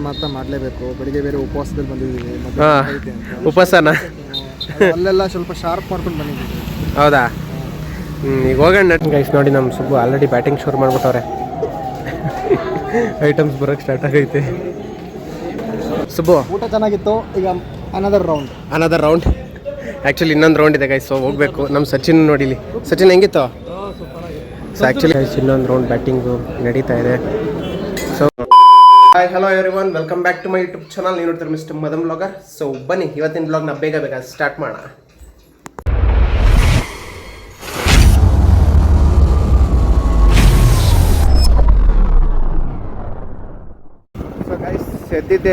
ಮಾತ್ರ ಮಾಡಲೇಬೇಕು. ಬೆಳಿಗ್ಗೆ ಬೇರೆ ಉಪವಾಸದಲ್ಲಿ ಬಂದಿದ್ದೀವಿ. ಉಪವಾಸನ ಅಲ್ಲೆಲ್ಲ ಸ್ವಲ್ಪ ಶಾರ್ಪ್ ಮಾಡ್ಕೊಂಡು ಬಂದಿದ್ದೀವಿ. ಹೌದಾ? ಈಗ ಹೋಗೋಣ ಗೈಸ್. ನೋಡಿ ನಮ್ಮ ಸುಬ್ಬು ಆಲ್ರೆಡಿ ಬ್ಯಾಟಿಂಗ್ ಶುರು ಮಾಡ್ಬಿಟ್ಟವ್ರೆ. ಐಟಮ್ಸ್ ಬರೋಕ್ಕೆ ಸ್ಟಾರ್ಟ್ ಆಗೈತೆ. ಸುಬ್ಬು ಊಟ ಚೆನ್ನಾಗಿತ್ತು. ಈಗ ಅನದರ್ ರೌಂಡ್ ಆ್ಯಕ್ಚುಲಿ ಇನ್ನೊಂದು ರೌಂಡ್ ಇದೆ ಗೈಸ್. ಸೊ ಹೋಗಬೇಕು. ನಮ್ಮ ಸಚಿನ್ ನೋಡಿಲಿ. ಸಚಿನ್ ಹೆಂಗಿತ್ತು? ಸೊ ಆ್ಯಕ್ಚುಲಿ ಗೈಸ್ ಇನ್ನೊಂದು ರೌಂಡ್ ಬ್ಯಾಟಿಂಗು ನಡೀತಾ ಇದೆ. So hi hello everyone, welcome back to my YouTube channel. ನೀವು ನೋಡ್ತೀರಿ ಮಿಸ್ಟರ್ ಮದಮ್ ಬ್ಲಾಗರ್. ಸೊ ಬನ್ನಿ ಇವತ್ತಿನ ಬ್ಲಾಗ್ನ ಬೇಗ ಸ್ಟಾರ್ಟ್ ಮಾಡೋಣ. ಸೊ ಗೈಸ್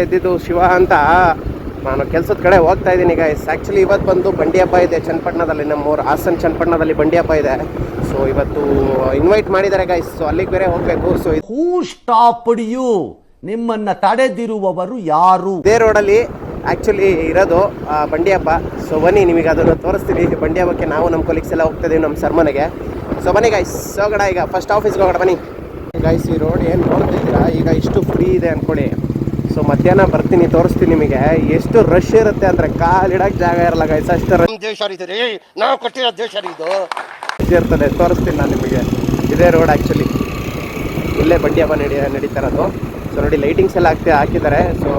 ಎದ್ದಿದ್ದು ಶಿವ ಅಂತ ನಾನು ಕೆಲಸದ ಕಡೆ ಹೋಗ್ತಾ ಇದ್ದೀನಿ ಗೈಸ್. ಆ್ಯಕ್ಚುಲಿ ಇವತ್ತು ಬಂದು ಬಂಡಿ ಹಬ್ಬ ಇದೆ ಚನ್ನಪಟ್ಟಣದಲ್ಲಿ. ನಮ್ಮೂರು ಹಾಸನ್ ಚನ್ನಪಟ್ಟಣದಲ್ಲಿ ಬಂಡಿ ಹಬ್ಬ ಇದೆ. ಸೊ ಇವತ್ತು ಇನ್ವೈಟ್ ಮಾಡಿದ್ದಾರೆ ಗೈಸ್. ಸೊ ಅಲ್ಲಿಗೆ ಬೇರೆ ಹೋಗಬೇಕು. So who stopped you? ನಿಮ್ಮನ್ನ ತಡೆದಿರುವವರು ಯಾರು? ಇದೇ ರೋಡಲ್ಲಿ ಆ್ಯಕ್ಚುಲಿ ಇರೋದು ಬಂಡಿ ಹಬ್ಬ. ಸೊ ಬನ್ನಿ ನಿಮಗೆ ಅದನ್ನು ತೋರಿಸ್ತೀನಿ. ಬಂಡಿ ಹಬ್ಬಕ್ಕೆ ನಾವು ನಮ್ಮ ಕೊಲೀಗ್ಸ್ ಎಲ್ಲ ಹೋಗ್ತಾ ಇದೀವಿ ನಮ್ಮ ಸರ್ ಮನೆಗೆ. ಸೊ ಬನ್ನಿ ಗೈಸ್ ಹೋಗೋಣ. ಈಗ ಫಸ್ಟ್ ಆಫೀಸ್ಗೆ ಹೋಗೋಣ ಬನ್ನಿ ಗೈಸ್. ಈ ರೋಡ್ ಏನು ನೋಡ್ತಿದ್ದೀರಾ ಈಗ ಇಷ್ಟು ಫ್ರೀ ಇದೆ ಅಂದ್ಕೊಳ್ಳಿ. ಸೊ ಮಧ್ಯಾಹ್ನ ಬರ್ತೀನಿ ತೋರಿಸ್ತೀನಿ ನಿಮಗೆ ಎಷ್ಟು ರಶ್ ಇರುತ್ತೆ ಅಂದರೆ ಕಾಲಿಡಕ್ಕೆ ಜಾಗ ಇರಲ್ಲ ಗೈಸ್. ಅಷ್ಟು ದೇಶ ನಾವು ಕೊಟ್ಟಿರೋ ದೇಶ ಇದು ಇರ್ತದೆ. ತೋರಿಸ್ತೀನಿ ನಾನು ನಿಮಗೆ. ಇದೇ ರೋಡ್ ಆ್ಯಕ್ಚುಲಿ ಇಲ್ಲೇ ಬಂಡಿ ಹಬ್ಬ ನಡೀತಾ ಇರೋದು. ಸೊ ನೋಡಿ ಲೈಟಿಂಗ್ಸ್ ಎಲ್ಲ ಹಾಕಿದ್ದಾರೆ. ಸೊ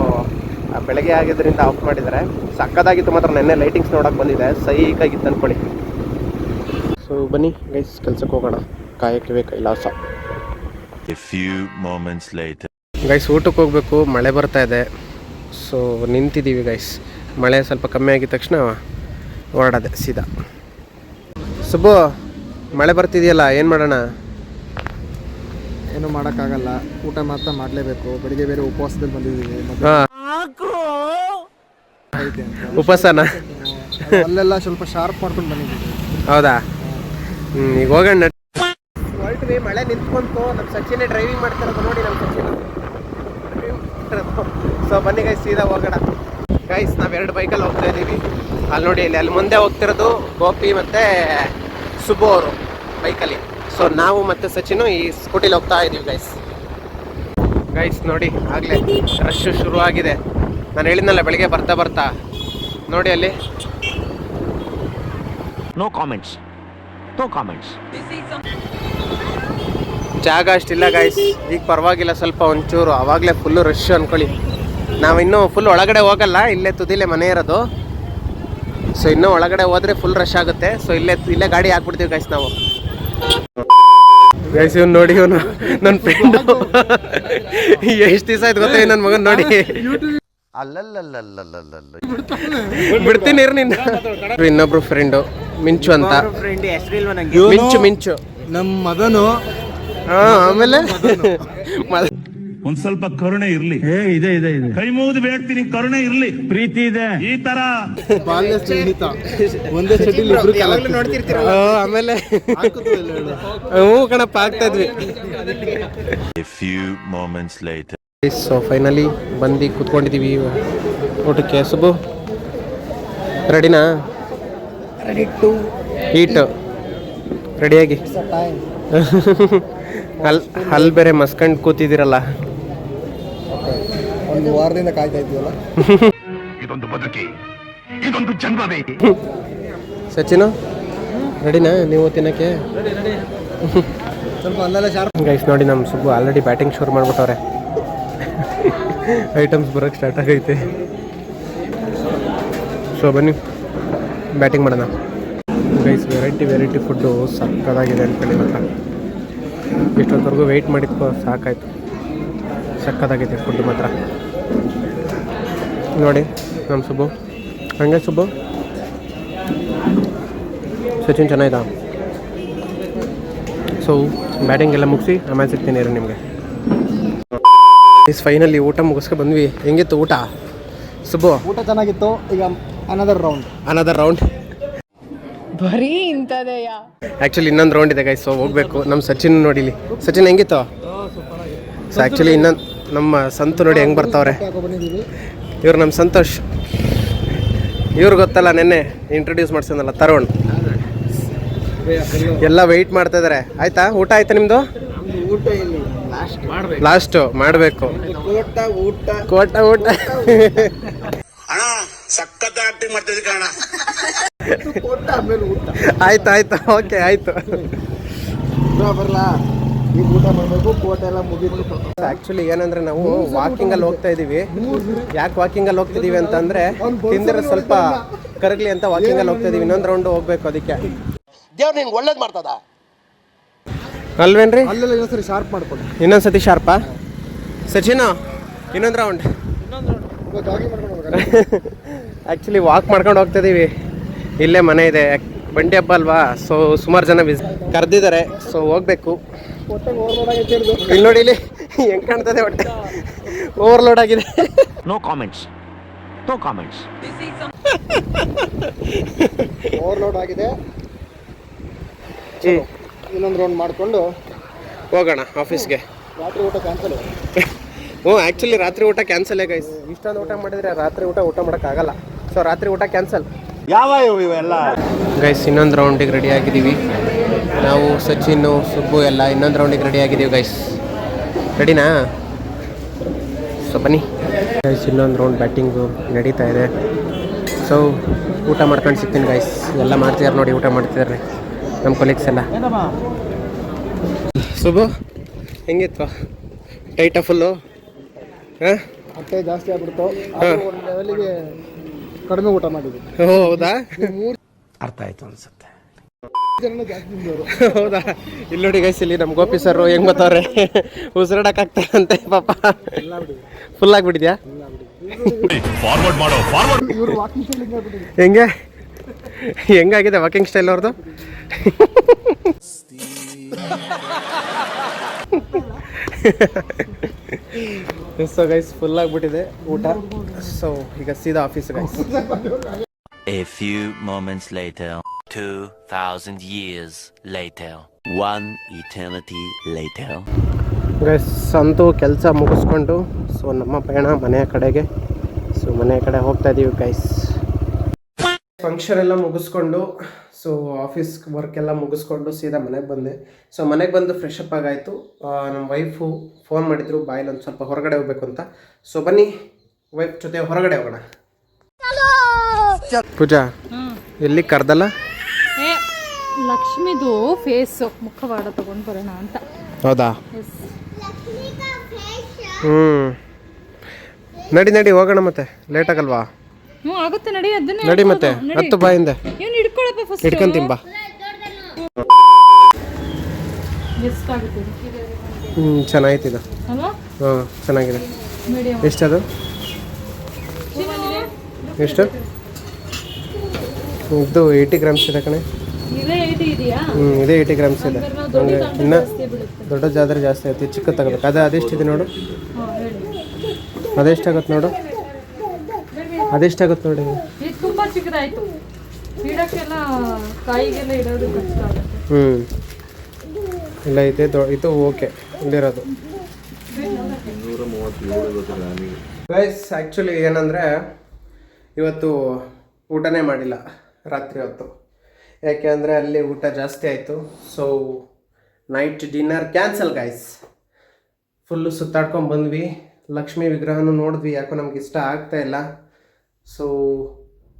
ಬೆಳಗ್ಗೆ ಆಗಿದ್ದರಿಂದ ಆಫ್ ಮಾಡಿದ್ದಾರೆ. ಸಕ್ಕದಾಗಿತ್ತು ಮಾತ್ರ. ನೆನ್ನೆ ಲೈಟಿಂಗ್ಸ್ ನೋಡೋಕೆ ಬಂದಿದೆ. ಸೈಕಾಗಿತ್ತು ಅಂದ್ಕೊಳ್ಳಿ. ಸೊ ಬನ್ನಿ ಗೈಸ್ ಕೆಲ್ಸಕ್ಕೆ ಹೋಗೋಣ. ಕಾಯಕವೇ ಕೈಲಾಸ. ಗೈಸ್ ಊಟಕ್ಕೆ ಹೋಗ್ಬೇಕು. ಮಳೆ ಬರ್ತಾ ಇದೆ. ಸೊ ನಿಂತಿದ್ದೀವಿ ಗೈಸ್. ಮಳೆ ಸ್ವಲ್ಪ ಕಮ್ಮಿ ಆಗಿದ ತಕ್ಷಣ ಹೊರಡದೆ ಸೀದಾ. ಸುಬ್ಬು ಮಳೆ ಬರ್ತಿದೆಯಲ್ಲ, ಏನು ಮಾಡೋಣ? ಏನು ಮಾಡೋಕ್ಕಾಗಲ್ಲ. ಊಟ ಮಾತ್ರ ಮಾಡಲೇಬೇಕು. ಬೆಳಿಗ್ಗೆ ಬೇರೆ ಉಪವಾಸದಲ್ಲಿ ಬಂದಿದ್ದೀವಿ. ಉಪವಾಸನ ಅಲ್ಲೆಲ್ಲ ಸ್ವಲ್ಪ ಶಾರ್ಪ್ ಮಾಡ್ಕೊಂಡು ಬಂದಿದ್ದೀವಿ. ಹೌದಾ? ಈಗ ಹೋಗೋಣ. ಹೊರಟ್ವಿ. ಮಳೆ ನಿಂತ್ಕೊಂತು. ನಮ್ಮ ಸಚಿನೇ ಡ್ರೈವಿಂಗ್ ಮಾಡ್ತಿರೋದು ನೋಡಿ. ನಮ್ಮ ಸಚಿನ್ ಸೊ ಬನ್ನಿ ಗೈಸ್ ಸೀದಾ ಹೋಗೋಣ. ಗೈಸ್ ನಾವು 2 ಬೈಕಲ್ಲಿ ಹೋಗ್ತಾ ಇದ್ದೀವಿ. ಅಲ್ಲಿ ನೋಡಿ ಅಲ್ಲಿ ಮುಂದೆ ಹೋಗ್ತಿರೋದು ಗೋಪಿ ಮತ್ತು ಸುಬ್ಬು ಅವರು ಬೈಕಲ್ಲಿ. ಸೊ ನಾವು ಮತ್ತು ಸಚಿನು ಈ ಸ್ಕೂಟಿಲಿ ಹೋಗ್ತಾ ಇದ್ದೀವಿ ಗೈಸ್. ನೋಡಿ ಆಗಲೇ ರಶ್ ಶುರು ಆಗಿದೆ. ನಾನು ಹೇಳಿದ್ನಲ್ಲ ಬೆಳಿಗ್ಗೆ ಬರ್ತಾ ನೋಡಿ ಅಲ್ಲಿ. No comments. ಜಾಗ ಅಷ್ಟಿಲ್ಲ ಗೈಸ್. ಈಗ ಪರವಾಗಿಲ್ಲ, ಸ್ವಲ್ಪ ಒಂಚೂರು. ಆವಾಗಲೇ ಫುಲ್ಲು ರಶ್ ಅಂದ್ಕೊಳ್ಳಿ. ನಾವಿನ್ನೂ ಫುಲ್ ಒಳಗಡೆ ಹೋಗಲ್ಲ. ಇಲ್ಲೇ ತುದಿಲೇ ಮನೆ ಇರೋದು. ಸೊ ಇನ್ನೂ ಒಳಗಡೆ ಹೋದರೆ ಫುಲ್ ರಶ್ ಆಗುತ್ತೆ. ಸೊ ಇಲ್ಲೇ ಗಾಡಿ ಹಾಕ್ಬಿಡ್ತೀವಿ ಗೈಸ್ ನಾವು. ಗೈಸ್ ಇವನು ನೋಡಿ, ಇವನು ನನ್ನ ಫ್ರೆಂಡು. ಎಷ್ಟು ದಿವಸ ಆಯ್ತು ಗೊತ್ತಾ ನನ್ನ ಮಗನ್ ನೋಡಿ. ಬಿಡ್ತೀನಿ ಇರು ನಿನ್ನ. ಇನ್ನೊಬ್ರು ಫ್ರೆಂಡು ಮಿಂಚು ಅಂತ. ಮಿಂಚು ನಮ್ಮ ಮಗನು. ಆಮೇಲೆ ಒಂದ್ ಸ್ವಲ್ಪ ಕರುಣೆ ಇರ್ಲಿ. ಇದೆ ಕೈ ಮುಗಿದು ಬೇಡ್ತೀನಿ, ಕರುಣೆ ಇರ್ಲಿ, ಪ್ರೀತಿ ಇದೆ. ಈ ತರ ಬಾಲ್ಯ ಸ್ನೇಹಿತ ಒಂದೇ ಚಟಿಲಿ ನೋಡ್ತಿರ್ತೀರ. ಆಮೇಲೆ ಕಣಪ್ಪ ಆಗ್ತಾ ಇದ್ವಿ. ಸೊ ಫೈನಲಿ ಬಂದು ಕೂತ್ಕೊಂಡಿದ್ದೀವಿ ಊಟಕ್ಕೆ. ಸುಬ್ಬು ರೆಡಿನಾ? ಹೀಟು ರೆಡಿಯಾಗಿ ಅಲ್ಲಿ ಬೇರೆ ಮಸ್ಕಂಡು ಕೂತಿದ್ದೀರಲ್ಲ. ಒಂದು ವಾರದಿಂದ ಕಾಯ್ತಾ ಇದ್ದೀವಲ್ಲ. ಇದೊಂದು ಬದುಕಿ, ಇದೊಂದು ಜನ್ಮವೇ. ಸಚಿನು ರೆಡಿನಾ ನೀವು ತಿನ್ನಕ್ಕೆ? ಸ್ವಲ್ಪ ಅಲ್ಲೆಲ್ಲ ಶಾರ್ಪ್ ಗೈಸ್ ನೋಡಿ ನಮ್ಮ ಸುಬ್ಬು ಆಲ್ರೆಡಿ ಬ್ಯಾಟಿಂಗ್ ಶುರು ಮಾಡ್ಬಿಟ್ಟವ್ರೆ. ಐಟಮ್ಸ್ ಬರೋಕ್ಕೆ ಸ್ಟಾರ್ಟ್ ಆಗೈತೆ. ಸೊ ಬನ್ನಿ ಬ್ಯಾಟಿಂಗ್ ಮಾಡೋಣ ಗೈಸ್. ವೆರೈಟಿ ಫುಡ್ಡು ಸಕ್ಕದಾಗಿದೆ ಅಂದ್ಕೊಳ್ಳಿ. ಮಾತ್ರ ಇಷ್ಟೊತ್ತವರೆಗೂ ವೆಯ್ಟ್ ಮಾಡಿದ್ಕೋ ಸಾಕಾಯಿತು. ಸಕ್ಕದಾಗಿದೆ ಫುಡ್ಡು ಮಾತ್ರ. ನೋಡಿ ನಮ್ಮ ಸುಬ್ಬು ಹಂಗೆ. ಸುಬ್ಬು ಸಚಿನ್ ಚೆನ್ನಾಗಿದ್ದ. ಸೊ ಬ್ಯಾಟಿಂಗ್ ಎಲ್ಲ ಮುಗಿಸಿ ಆಮೇಲೆ ಸಿಗ್ತೀನಿ ಇರು ನಿಮಗೆ. ಫೈನಲಿ ಊಟ ಮುಗಿಸ್ಕೊ ಬಂದ್ವಿ. ಹೆಂಗಿತ್ತು ಊಟ ಸುಬ್ಬು? ಊಟ ಚೆನ್ನಾಗಿತ್ತು. ಈಗ ಅನದರ್ ರೌಂಡ್ ಬರೀ ಇಂಥದೆಯಾ? ಆ್ಯಕ್ಚುಲಿ ಇನ್ನೊಂದು ರೌಂಡ್ ಇದೆ ಗೈಸ್. ಸೊ ಹೋಗಬೇಕು. ನಮ್ಮ ಸಚಿನ್ ನೋಡಿಲಿ. ಸಚಿನ್ ಹೆಂಗಿತ್ತು? ಸೊ ಆ್ಯಕ್ಚುಲಿ ಇನ್ನೊಂದು ನಮ್ಮ ಸಂತು ನೋಡಿ ಹೆಂಗೆ ಬರ್ತಾವ್ರೆ. ಇವ್ರು ನಮ್ಮ ಸಂತೋಷ್. ಇವ್ರು ಗೊತ್ತಲ್ಲ, ನೆನ್ನೆ ಇಂಟ್ರೊಡ್ಯೂಸ್ ಮಾಡ್ಸೋನಲ್ಲ, ತರುಣ್. ಎಲ್ಲ ವೆಯ್ಟ್ ಮಾಡ್ತಾ ಇದ್ದಾರೆ. ಆಯ್ತಾ ಊಟ? ಆಯ್ತಾ ನಿಮ್ಮದು? ಊಟ ಇಲ್ಲಿ ಲಾಸ್ಟು ಮಾಡಬೇಕು. ಕೋಟ ಊಟ ಆಯ್ತು ಓಕೆ ಆಯ್ತು. ಬರಲಾ ಈಗ ಊಟ ಮಾಡಬೇಕು. ಕೋಟ ಎಲ್ಲ ಮುಗೀತು. ಆ್ಯಕ್ಚುಲಿ ಏನಂದರೆ ನಾವು ವಾಕಿಂಗಲ್ಲಿ ಹೋಗ್ತಾ ಇದ್ದೀವಿ. ಯಾಕೆ ವಾಕಿಂಗಲ್ಲಿ ಹೋಗ್ತಿದ್ದೀವಿ ಅಂತಂದರೆ ತಿಂದರೆ ಸ್ವಲ್ಪ ಕರಗಲಿ ಅಂತ ವಾಕಿಂಗಲ್ಲಿ ಹೋಗ್ತಾ ಇದ್ದೀವಿ. ಇನ್ನೊಂದು ರೌಂಡ್ ಹೋಗ್ಬೇಕು. ಅದಕ್ಕೆ ದೇವ್ರು ನಿನ್ಗೆ ಒಳ್ಳೇದು ಮಾಡ್ತದ ಅಲ್ವೇನ್ರಿ? ಅಲ್ಲೆಲ್ಲ ಇನ್ನೊಂದ್ಸರಿ ಶಾರ್ಪ್ ಮಾಡ್ಕೊಳ್ಳಿ. ಇನ್ನೊಂದ್ಸತಿ ಶಾರ್ಪಾ ಸಚಿನ್? ಇನ್ನೊಂದು ರೌಂಡ್. ಆ್ಯಕ್ಚುಲಿ ವಾಕ್ ಮಾಡ್ಕೊಂಡು ಹೋಗ್ತಾ ಇದ್ದೀವಿ. ಇಲ್ಲೇ ಮನೆ ಇದೆ, ಬಂಡಿ ಹಬ್ಬ ಅಲ್ವಾ, ಸೊ ಸುಮಾರು ಜನ ಕರೆದಿದ್ದಾರೆ. ಸೊ ಹೋಗ್ಬೇಕು. ಇಲ್ಲಿ ನೋಡಿ, ಇಲ್ಲಿ ಹೆಂಗೆ ಕಾಣ್ತದೆ, ಹೊಟ್ಟೆ ಓವರ್ಲೋಡ್ ಆಗಿದೆ. No comments. ಓವರ್ಲೋಡ್ ಆಗಿದೆ. ಇನ್ನೊಂದು ರೌಂಡ್ ಮಾಡಿಕೊಂಡು ಹೋಗೋಣ ಆಫೀಸ್ಗೆ. ರಾತ್ರಿ ಊಟ ಕ್ಯಾನ್ಸಲ್. ಹ್ಞೂ, ಆ್ಯಕ್ಚುಲಿ ರಾತ್ರಿ ಊಟ ಕ್ಯಾನ್ಸಲೇ ಗೈಸ್. ಇಷ್ಟೊಂದು ಊಟ ಮಾಡಿದರೆ ರಾತ್ರಿ ಊಟ ಮಾಡೋಕ್ಕಾಗಲ್ಲ. ಸೊ ರಾತ್ರಿ ಊಟ ಕ್ಯಾನ್ಸಲ್. ಯಾವ ಇವೆಲ್ಲ ಗೈಸ್ ಇನ್ನೊಂದು ರೌಂಡಿಗೆ ರೆಡಿ ಆಗಿದ್ದೀವಿ ನಾವು, ಸಚಿನ್, ಸುಬ್ಬು ಎಲ್ಲ ಇನ್ನೊಂದು ರೌಂಡಿಗೆ ರೆಡಿ ಆಗಿದ್ದೀವಿ ಗೈಸ್. ರೆಡಿನಾ? ಸೊ ಬನ್ನಿ ಗೈಸ್, ಇನ್ನೊಂದು ರೌಂಡ್ ಬ್ಯಾಟಿಂಗು ನಡೀತಾ ಇದೆ. ಸೊ ಊಟ ಮಾಡ್ಕೊಂಡು ಸಿಗ್ತೀನಿ ಗೈಸ್. ಎಲ್ಲ ಮಾಡ್ತಿದ್ದಾರೆ ನೋಡಿ, ಊಟ ಮಾಡ್ತಿದ್ದಾರೆ ನಮ್ಮ ಕೊಲೀಗ್ಸ್ ಎಲ್ಲ. ಸುಬ್ಬು ಹೆಂಗಿತ್ತು? ಟೈಟ ಫುಲ್ಲು? ಹಾಂ, ಹೊಟ್ಟೆ ಜಾಸ್ತಿ ಆಗ್ಬಿಡ್ತು. ಒಂದು ಲೆವೆಲಿಗೆ ಕಡಿಮೆ ಊಟ ಮಾಡಿದ್ವಿ. ಹೌದಾ? ಅರ್ಥ ಆಯ್ತು ಅನ್ಸುತ್ತೆ. ಜನ ಜಾಸ್ತಿ ತಿಂದವರು. ಹೌದಾ? ಇಲ್ಲಿ ನೋಡಿ ಗೈಸ್, ಇಲ್ಲಿ ನಮ್ಮ ಗೋಪಿ ಸರ್ ಹೆಂಗ್ ಬರ್ತಾವ್ರೆ. ಉಸಿರಾಡಕ್ಕಾಗ್ತಾರಂತೆ ಪಾಪ. ಫುಲ್ ಆಗಿಬಿಟ್ಟಿದ್ಯಾ? ಇವರು ವಾಕಿಂಗ್ ಸ್ಟೈಲಿಂಗ್ ಆಗ್ಬಿಟ್ಟಿದೆ. ಹೆಂಗಾಗಿದೆ ವಾಕಿಂಗ್ ಸ್ಟೈಲ್ ಅವ್ರದ್ದು? ಸೊ ಗೈಸ್ ಫುಲ್ ಆಗಿಬಿಟ್ಟಿದೆ ಊಟ. ಸೊ ಈಗ ಸೀದಾ office guys. A few moments later, 2,000 years later, one eternity later. Guys ಅಂತೂ ಕೆಲಸ ಮುಗಿಸ್ಕೊಂಡು ಸೊ ನಮ್ಮ ಪಯಣ ಮನೆಯ ಕಡೆಗೆ. ಸೊ ಮನೆಯ ಕಡೆ ಹೋಗ್ತಾ ಇದ್ದೀವಿ ಗೈಸ್. ಫಂಕ್ಷನ್ ಎಲ್ಲ ಮುಗಿಸ್ಕೊಂಡು, ಸೊ ಆಫೀಸ್ ವರ್ಕ್ ಎಲ್ಲ ಮುಗಿಸ್ಕೊಂಡು ಸೀದಾ ಮನೆಗೆ ಬಂದೆ. ಸೊ ಮನೆಗೆ ಬಂದು ಫ್ರೆಶ್ ಅಪ್ ಆಗಾಯಿತು. ನಮ್ಮ ವೈಫು ಫೋನ್ ಮಾಡಿದ್ರು, ಬಾಯಲ್ಲಿ ಒಂದು ಸ್ವಲ್ಪ ಹೊರಗಡೆ ಹೋಗ್ಬೇಕು ಅಂತ. ಸೊ ಬನ್ನಿ ವೈಫ್ ಜೊತೆ ಹೊರಗಡೆ ಹೋಗೋಣ. ಪೂಜಾ ಎಲ್ಲಿ ಕರ್ದಲ್ಲ? ಲಕ್ಷ್ಮಿದು ಫೇಸ್ ಮುಖವಾಡ ತಗೊಂಡು ಬರೋಣ ಅಂತ. ಹೌದಾ? ನಡಿ ಹೋಗೋಣ, ಮತ್ತೆ ಲೇಟ್ ಆಗಲ್ವಾ? ಹ್ಞೂ ಆಗುತ್ತೆ, ನಡಿ. ಅದನ್ನೇ ನಡಿ ಮತ್ತೆ, ಹತ್ತು ಬಾಯಿಂದ ಏನು ಹಿಡ್ಕೊಳಪ್ಪ ಫಸ್ಟ್. ಇಟ್ಕೊಂತಿಂಬ. ಎಷ್ಟಾಗುತ್ತೆ? ಚೆನ್ನಾಗಿತ್ತು ಅಲ್ವಾ? ಹಾಂ ಚೆನ್ನಾಗಿದೆ. ಮೀಡಿಯಂ. ಎಷ್ಟದು? ಎಷ್ಟು? ಇದು 80 ಗ್ರಾಮ್ಸ್ ಇದೆ ಕಣೆ. ಇದೇ 80 ಇದೆಯಾ? ಇದೇ 80 ಗ್ರಾಮ್ಸ್ ಇದೆ. ಹಂಗೆ ಇನ್ನು ದೊಡ್ಡದಾದ್ರೆ ಜಾಸ್ತಿ ಆಯ್ತು. ಚಿಕ್ಕ ತಗೋಬೇಕು. ಅದೆಷ್ಟಿದೆ ನೋಡು, ಅದೆಷ್ಟಾಗುತ್ತೆ ನೋಡು, ಅದೆಷ್ಟಾಗುತ್ತೆ ನೋಡಿ. ಇದು ತುಂಬ ಚಿಕ್ಕದಾಯಿತು, ಇಡೋಕ್ಕೆಲ್ಲ ಕಾಯಿಗೆಲ್ಲ ಇಡೋದು ಕಷ್ಟ ಆಗುತ್ತೆ. ಇಲ್ಲ ಇದೆ ಇದು ಓಕೆ ಇಲ್ಲಿರೋದು. ಗೈಸ್ ಆ್ಯಕ್ಚುಲಿ ಏನಂದರೆ ಇವತ್ತು ಊಟನೇ ಮಾಡಿಲ್ಲ ರಾತ್ರಿ ಹೊತ್ತು. ಯಾಕೆ ಅಂದರೆ ಅಲ್ಲಿ ಊಟ ಜಾಸ್ತಿ ಆಯಿತು. So night dinner cancel guys. Full ಸುತ್ತಾಡ್ಕೊಂಡು ಬಂದ್ವಿ. ಲಕ್ಷ್ಮೀ ವಿಗ್ರಹನೂ ನೋಡಿದ್ವಿ, ಯಾಕೋ ನಮ್ಗೆ ಇಷ್ಟ ಆಗ್ತಾಯಿಲ್ಲ. ಸೊ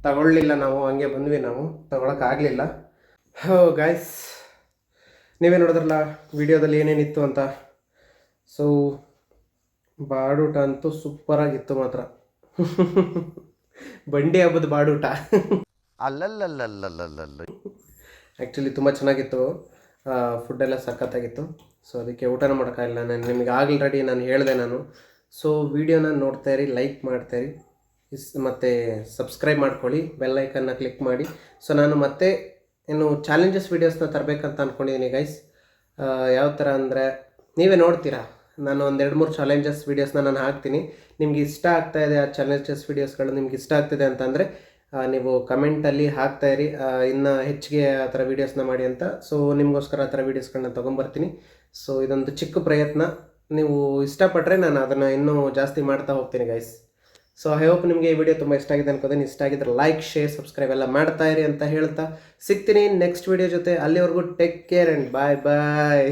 ತಗೊಳ್ಳಿಲ್ಲ ನಾವು, ಹಂಗೆ ಬಂದ್ವಿ ನಾವು, ತಗೊಳಕ್ಕಾಗಲಿಲ್ಲ. ಗೈಸ್ ನೀವೇ ನೋಡಿದ್ರಲ್ಲ ವಿಡಿಯೋದಲ್ಲಿ ಏನೇನಿತ್ತು ಅಂತ. ಸೊ ಬಾಡೂಟ ಅಂತೂ ಸೂಪರಾಗಿತ್ತು ಮಾತ್ರ. ಬಂಡಿ ಹಬ್ಬದ ಬಾಡೂಟ. ಆ್ಯಕ್ಚುಲಿ ತುಂಬ ಚೆನ್ನಾಗಿತ್ತು. ಫುಡ್ಡೆಲ್ಲ ಸಖತ್ತಾಗಿತ್ತು. ಸೊ ಅದಕ್ಕೆ ಊಟನ ಮಾಡೋಕ್ಕಾಗಿಲ್ಲ. ನಾನು ನಿಮಗೆ ಆಲ್ರೆಡಿ ನಾನು ಹೇಳಿದೆ ನಾನು. ಸೊ ವೀಡಿಯೋನ ನೋಡ್ತಾಯಿರಿ, ಲೈಕ್ ಮಾಡ್ತಾಯಿರಿ, ಮತ್ತು ಸಬ್ಸ್ಕ್ರೈಬ್ ಮಾಡ್ಕೊಳ್ಳಿ, ಬೆಲ್ ಐಕನ್ನ ಕ್ಲಿಕ್ ಮಾಡಿ. ಸೊ ನಾನು ಮತ್ತೆ ಇನ್ನು ಚಾಲೆಂಜಸ್ ವೀಡಿಯೋಸ್ನ ತರಬೇಕಂತ ಅಂದ್ಕೊಂಡಿದ್ದೀನಿ ಗೈಸ್. ಯಾವ ಥರ ಅಂದರೆ ನೀವೇ ನೋಡ್ತೀರಾ, ನಾನು ಒಂದು 2-3 ಚಾಲೆಂಜಸ್ ವೀಡಿಯೋಸ್ನ ನಾನು ಹಾಕ್ತೀನಿ. ನಿಮ್ಗೆ ಇಷ್ಟ ಆಗ್ತಾಯಿದೆ ಆ ಚಾಲೆಂಜಸ್ ವೀಡಿಯೋಸ್ಗಳು, ನಿಮ್ಗೆ ಇಷ್ಟ ಆಗ್ತಿದೆ ಅಂತಂದರೆ ನೀವು ಕಮೆಂಟಲ್ಲಿ ಹಾಕ್ತಾಯಿರಿ, ಇನ್ನು ಹೆಚ್ಚಿಗೆ ಆ ಥರ ವೀಡಿಯೋಸ್ನ ಮಾಡಿ ಅಂತ. ಸೊ ನಿಮಗೋಸ್ಕರ ಆ ಥರ ವೀಡಿಯೋಸ್ಗಳನ್ನ ತೊಗೊಂಬರ್ತೀನಿ. ಸೊ ಇದೊಂದು ಚಿಕ್ಕ ಪ್ರಯತ್ನ, ನೀವು ಇಷ್ಟಪಟ್ಟರೆ ನಾನು ಅದನ್ನು ಇನ್ನೂ ಜಾಸ್ತಿ ಮಾಡ್ತಾ ಹೋಗ್ತೀನಿ ಗೈಸ್. ಸೊ ಐ ಹೋಪ್ ನಿಮಗೆ ಈ ವಿಡಿಯೋ ತುಂಬ ಇಷ್ಟ ಆಗಿದೆ ಅನ್ಕೋತೀನಿ. ಇಷ್ಟ ಆಗಿದ್ರೆ ಲೈಕ್, ಶೇರ್, ಸಬ್ಸ್ಕ್ರೈಬ್ ಎಲ್ಲ ಮಾಡ್ತಾಯಿರಿ ಅಂತ ಹೇಳ್ತಾ ಸಿಗ್ತೀನಿ ನೆಕ್ಸ್ಟ್ ವಿಡಿಯೋ ಜೊತೆ. ಅಲ್ಲಿವರೆಗೂ take care and bye bye.